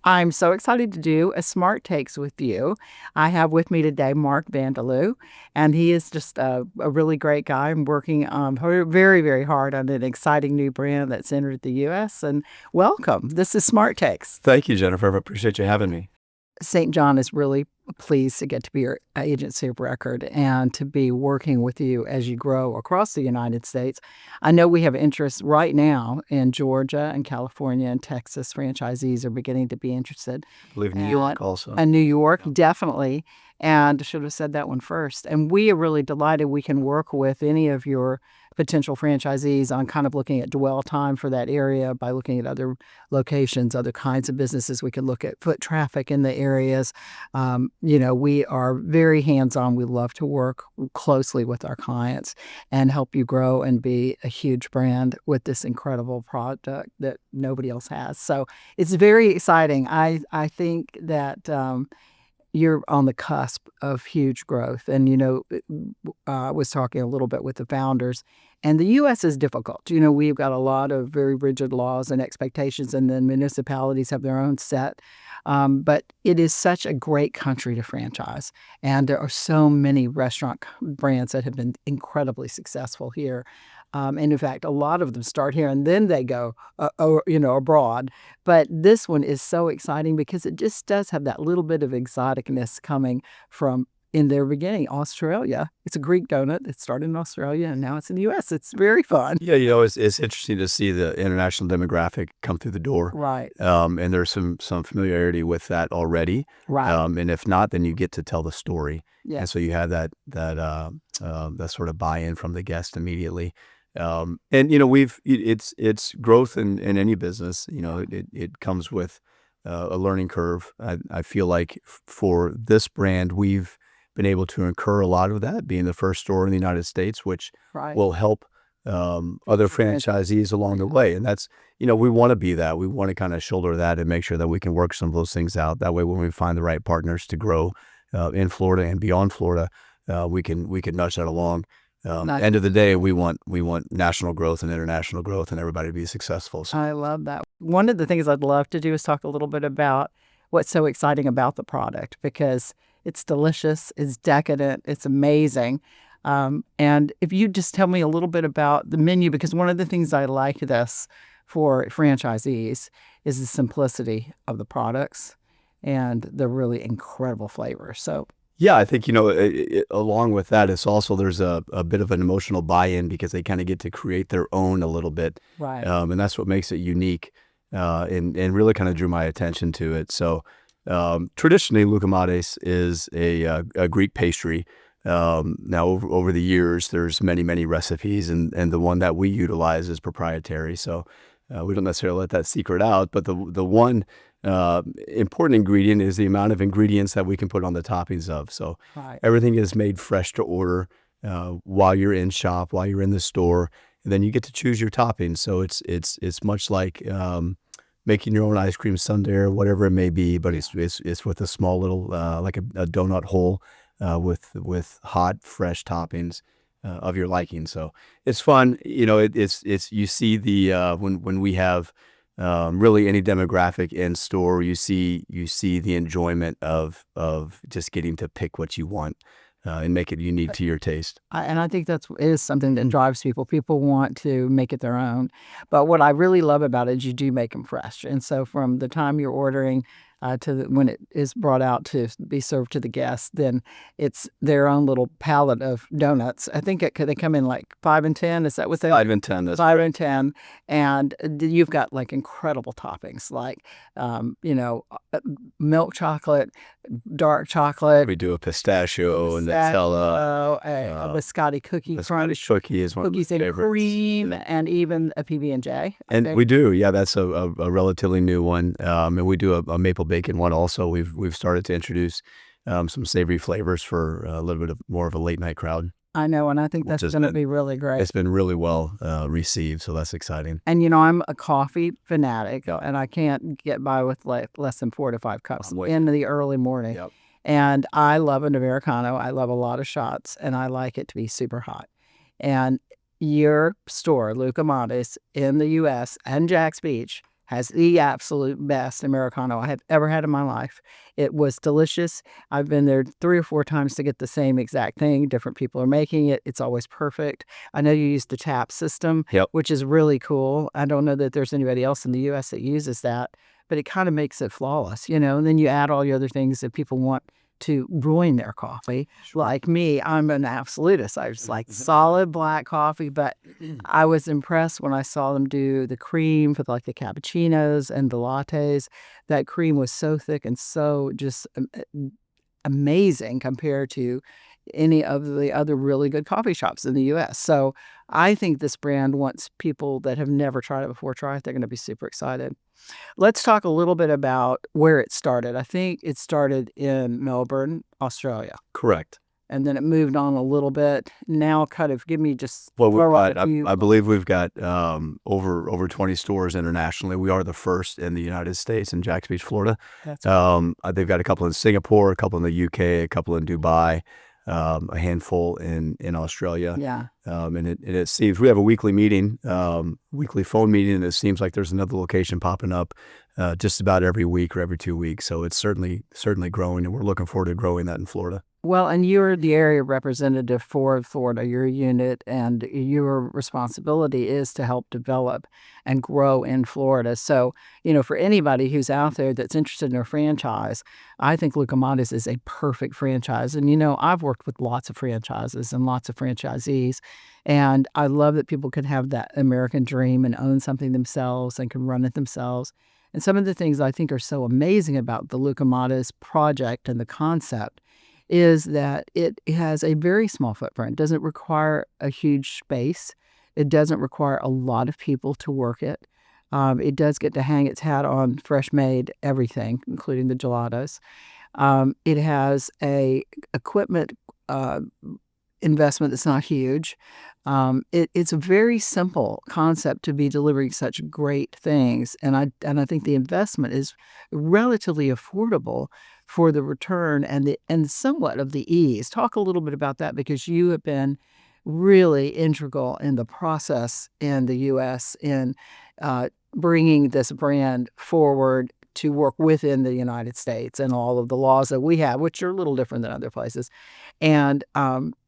I'm so excited to do a Smart Takes with you. I have with me today Mark Vanderloo, and he is just a really great guy. I'm working very, very hard on an exciting new brand that's entered the U.S. And welcome. This is Smart Takes. Thank you, Jenifer. I appreciate you having me. St. John is really pleased to get to be your agency of record and to be working with you as you grow across the United States. I know we have interest right now in Georgia and California and Texas. Franchisees are beginning to be interested. I believe New York also. And New York, definitely. And I should have said that one first. And we are really delighted we can work with any of your potential franchisees on kind of looking at dwell time for that area by looking at other locations, other kinds of businesses. We could look at foot traffic in the areas. We are very hands-on. We love to work closely with our clients and help you grow and be a huge brand with this incredible product that nobody else has. So it's very exciting. I think that you're on the cusp of huge growth. And, I was talking a little bit with the founders, and the U.S. is difficult. We've got a lot of very rigid laws and expectations, and then municipalities have their own set. But it is such a great country to franchise. And there are so many restaurant brands that have been incredibly successful here. And in fact, a lot of them start here and then they go, abroad. But this one is so exciting because it just does have that little bit of exoticness coming from, in their beginning, Australia. It's a Greek donut. It started in Australia and now it's in the U.S. It's very fun. Yeah, it's interesting to see the international demographic come through the door. Right. And there's some familiarity with that already. Right. And if not, then you get to tell the story. Yeah. And so you have that sort of buy-in from the guest immediately. It's growth in any business. It comes with a learning curve. I feel like for this brand, we've been able to incur a lot of that, being the first store in the United States, which will help other franchisees along the way. And that's, we want to be that. We want to kind of shoulder that and make sure that we can work some of those things out. That way, when we find the right partners to grow in Florida and beyond Florida, we can nudge that along. End of the day, we want national growth and international growth and everybody to be successful. So. I love that. One of the things I'd love to do is talk a little bit about what's so exciting about the product, because it's delicious, it's decadent, it's amazing. And if you just tell me a little bit about the menu, because one of the things I like this for franchisees is the simplicity of the products and the really incredible flavor. So. Yeah, I think, along with that, it's also there's a bit of an emotional buy-in because they kind of get to create their own a little bit. Right. And that's what makes it unique and really kind of drew my attention to it. So traditionally, Lukumades is a Greek pastry. Now, over the years, there's many, many recipes, and the one that we utilize is proprietary. So we don't necessarily let that secret out, but the one important ingredient is the amount of ingredients that we can put on the toppings of. So everything is made fresh to order while you're in shop, while you're in the store, and then you get to choose your toppings. So it's much like making your own ice cream sundae or whatever it may be, but it's with a small little like a donut hole with hot fresh toppings of your liking. So it's fun. It's you see the when we have really any demographic in store, you see the enjoyment of just getting to pick what you want and make it unique to your taste. And I think that is something that drives people. People want to make it their own. But what I really love about it is you do make them fresh. And so from the time you're ordering when it is brought out to be served to the guests, then it's their own little palette of donuts. I think they come in like 5 and 10. Is that what they 5 and 10. That's 5 and 10. And you've got like incredible toppings like, milk chocolate, dark chocolate. We do a pistachio and Nutella. A biscotti cookie crunch. Biscotti cookie is one cookies of my and favorites. cream, and even a PB&J. And we do, yeah. That's a relatively new one, and we do a maple bacon one also. We've started to introduce some savory flavors for a little bit more of a late night crowd. I know, and I think that's going to be really great. It's been really well received, so that's exciting. And I'm a coffee fanatic, and I can't get by with less than 4 to 5 cups in the early morning. Yep. And I love an Americano. I love a lot of shots, and I like it to be super hot. And your store, Lukumades, in the U.S. and Jack's Beach, has the absolute best Americano I have ever had in my life. It was delicious. I've been there 3 or 4 times to get the same exact thing. Different people are making it. It's always perfect. I know you use the tap system, Yep. which is really cool. I don't know that there's anybody else in the US that uses that, but it kind of makes it flawless, you know. And then you add all the other things that people want to ruin their coffee. Like me, I'm an absolutist. I just like solid black coffee, but I was impressed when I saw them do the cream for like the cappuccinos and the lattes. That cream was so thick and so just amazing compared to any of the other really good coffee shops in the US. So I think this brand, once people that have never tried it before try it, they're going to be super excited. Let's talk a little bit about where it started. I think it started in Melbourne, Australia, Correct. and then it moved on a little bit. Now kind of give me just Well, throw out a few. I believe we've got over 20 stores internationally. We are the first in the United States in Jax Beach, Florida. That's They've got a couple in Singapore, a couple in the UK, a couple in Dubai, a handful in Australia. yeah. And it seems we have a weekly meeting, weekly phone meeting, and it seems like there's another location popping up just about every week or every 2 weeks. So it's certainly growing, and we're looking forward to growing that in Florida. Well, and you're the area representative for Florida, your unit, and your responsibility is to help develop and grow in Florida. So, you know, for anybody who's out there that's interested in a franchise, I think Lukumades is a perfect franchise. And, you know, I've worked with lots of franchises and lots of franchisees, and I love that people can have that American dream and own something themselves and can run it themselves. And some of the things I think are so amazing about the Lukumades project and the concept is that it has a very small footprint. It doesn't require a huge space. It doesn't require a lot of people to work it. It does get to hang its hat on fresh-made everything, including the gelatos. It has a equipment investment that's not huge. It's a very simple concept to be delivering such great things, and I think the investment is relatively affordable for the return and somewhat of the ease. Talk a little bit about that because you have been really integral in the process in the U.S. in bringing this brand forward to work within the United States and all of the laws that we have, which are a little different than other places. And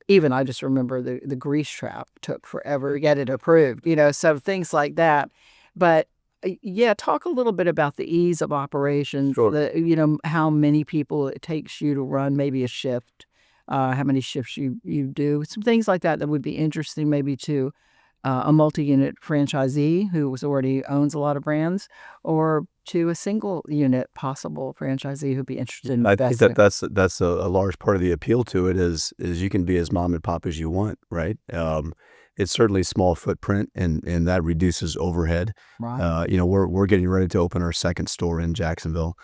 even I just remember the grease trap took forever to get it approved, you know, so things like that. But yeah, talk a little bit about the ease of operations, Sure. you know, how many people it takes you to run maybe a shift, how many shifts you do, some things like that that would be interesting maybe to a multi-unit franchisee who already owns a lot of brands, or to a single unit possible franchisee who'd be interested in I think investing. that's a large part of the appeal to it is you can be as mom and pop as you want, right? It's certainly small footprint, and that reduces overhead. Right. You know, we're getting ready to open our second store in Jacksonville.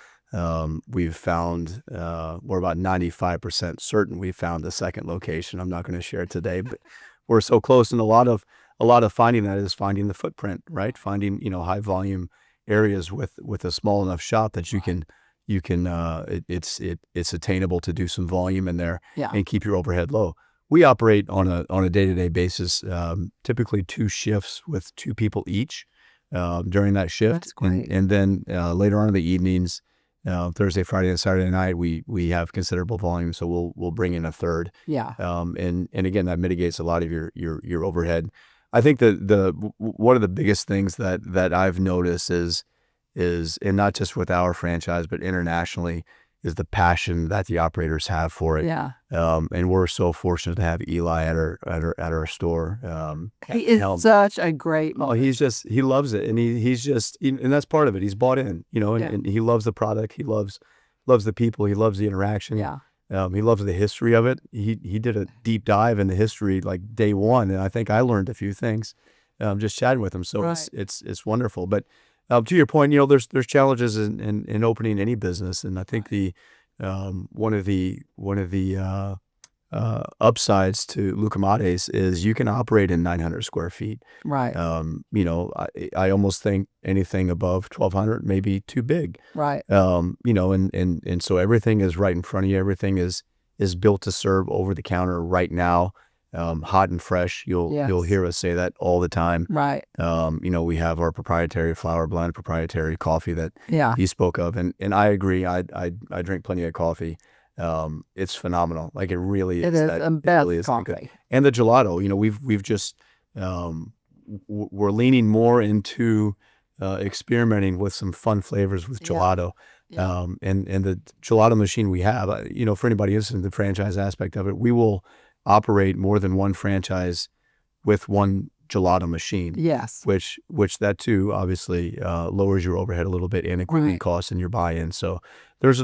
We've found we're about 95% certain we found the second location. I'm not going to share it today, but we're so close, and a lot of finding that is finding the footprint, right? Finding, you know, high volume areas with a small enough shop that you can it's attainable to do some volume in there Yeah. and keep your overhead low. We operate on a day-to-day basis, typically 2 shifts with 2 people each during that shift. That's great. And then later on in the evenings, Thursday, Friday, and Saturday night, we have considerable volume, so we'll bring in a third. Yeah. And again, that mitigates a lot of your overhead. I think one of the biggest things that I've noticed is and not just with our franchise but internationally, is the passion that the operators have for it. Yeah. And we're so fortunate to have Eli at our store. He is Helm. such a great Oh, he loves it, and and that's part of it. He's bought in, you know, Yeah. and he loves the product. He loves the people. He loves the interaction. Yeah. He loves the history of it. He did a deep dive in the history like day one, and I think I learned a few things just chatting with him. So Right. it's wonderful. But to your point, you know, there's challenges in opening any business, and I think one of the upsides to Lukumades is you can operate in 900 square feet. Right. You know, I almost think anything above 1,200 may be too big. Right. You know, and so everything is right in front of you. Everything is built to serve over the counter right now. hot and fresh. You'll Yes. hear us say that all the time. Right. We have our proprietary flour blend, proprietary coffee that Yeah. you spoke of, and I agree. I drink plenty of coffee. It's phenomenal. Like it really It is. is That the it best really is good. coffee. And the gelato. We've just we're leaning more into experimenting with some fun flavors with gelato. Yeah. And the gelato machine we have, for anybody interested in the franchise aspect of it, we will operate more than one franchise with one gelato machine. Yes. Which that too obviously lowers your overhead a little bit and equipment Right. costs and your buy-in. So it's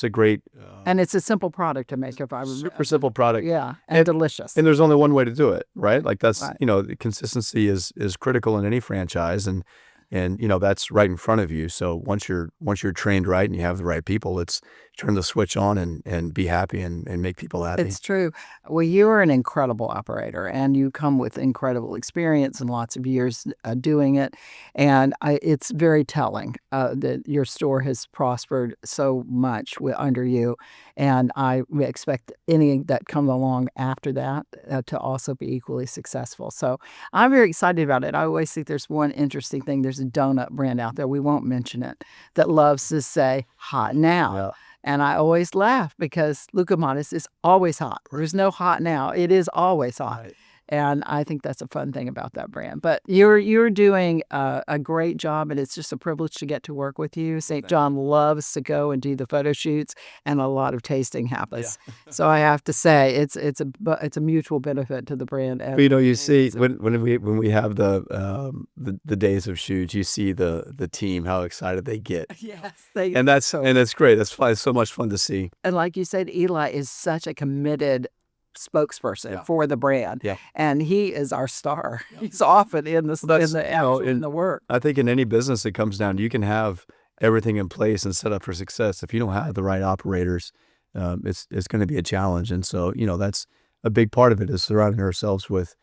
a great And it's a simple product to make, if I remember. super simple product. Yeah, and delicious. And there's only one way to do it, right? Like that's Right. the consistency is critical in any franchise, and that's right in front of you. So once you're trained right and you have the right people, it's turn the switch on and be happy and make people happy. It's true. Well, you're an incredible operator, and you come with incredible experience and lots of years doing it. And it's very telling that your store has prospered so much under you. And I expect any that come along after that to also be equally successful. So I'm very excited about it. I always think there's one interesting thing. There's a donut brand out there, we won't mention it, that loves to say hot now. Yeah. And I always laugh because Lukumades is always hot. There's no hot now. It is always hot. Right. And I think that's a fun thing about that brand. But you're doing a great job, and it's just a privilege to get to work with you. St. John loves to go and do the photo shoots, and a lot of tasting happens. So I have to say it's a mutual benefit to the brand. You see when we have the days of shoots, you see the team, how excited they get. Yes, And that's great. That's fun. It's so much fun to see. And like you said, Eli is such a committed spokesperson for the brand. Yeah. And he is our star. He's often in the work. I think in any business it comes down to you can have everything in place and set up for success. If you don't have the right operators, it's going to be a challenge. And so, that's a big part of it, is surrounding ourselves with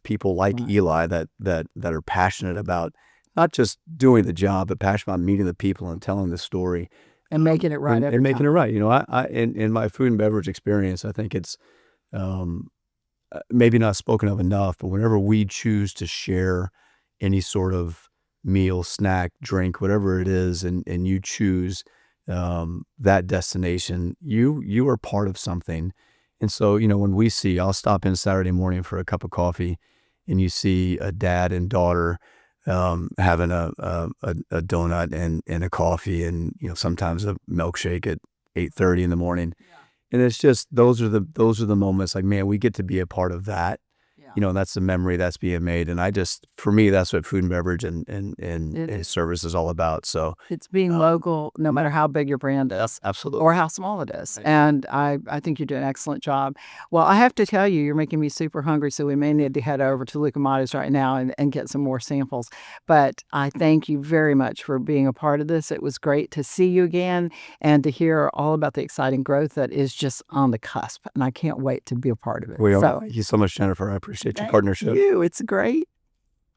people like Eli that are passionate about not just doing the job, but passionate about meeting the people and telling the story. And making it right and making it right. I in my food and beverage experience, I think it's maybe not spoken of enough, but whenever we choose to share any sort of meal, snack, drink, whatever it is, and you choose that destination, you are part of something. And so, when I'll stop in Saturday morning for a cup of coffee, and you see a dad and daughter having a donut and a coffee, and sometimes a milkshake at 8:30 in the morning. And it's just those are the moments, like, man, we get to be a part of that. That's the memory that's being made. And for me, that's what food and beverage and service is all about. So it's being local, no matter how big your brand is. Absolutely. Or how small it is. And I think you do an excellent job. Well, I have to tell you, you're making me super hungry, so we may need to head over to Lukumades right now and get some more samples. But I thank you very much for being a part of this. It was great to see you again and to hear all about the exciting growth that is just on the cusp. And I can't wait to be a part of it. Thank you so much, Jenifer. I appreciate your partnership. Thank you. It's great.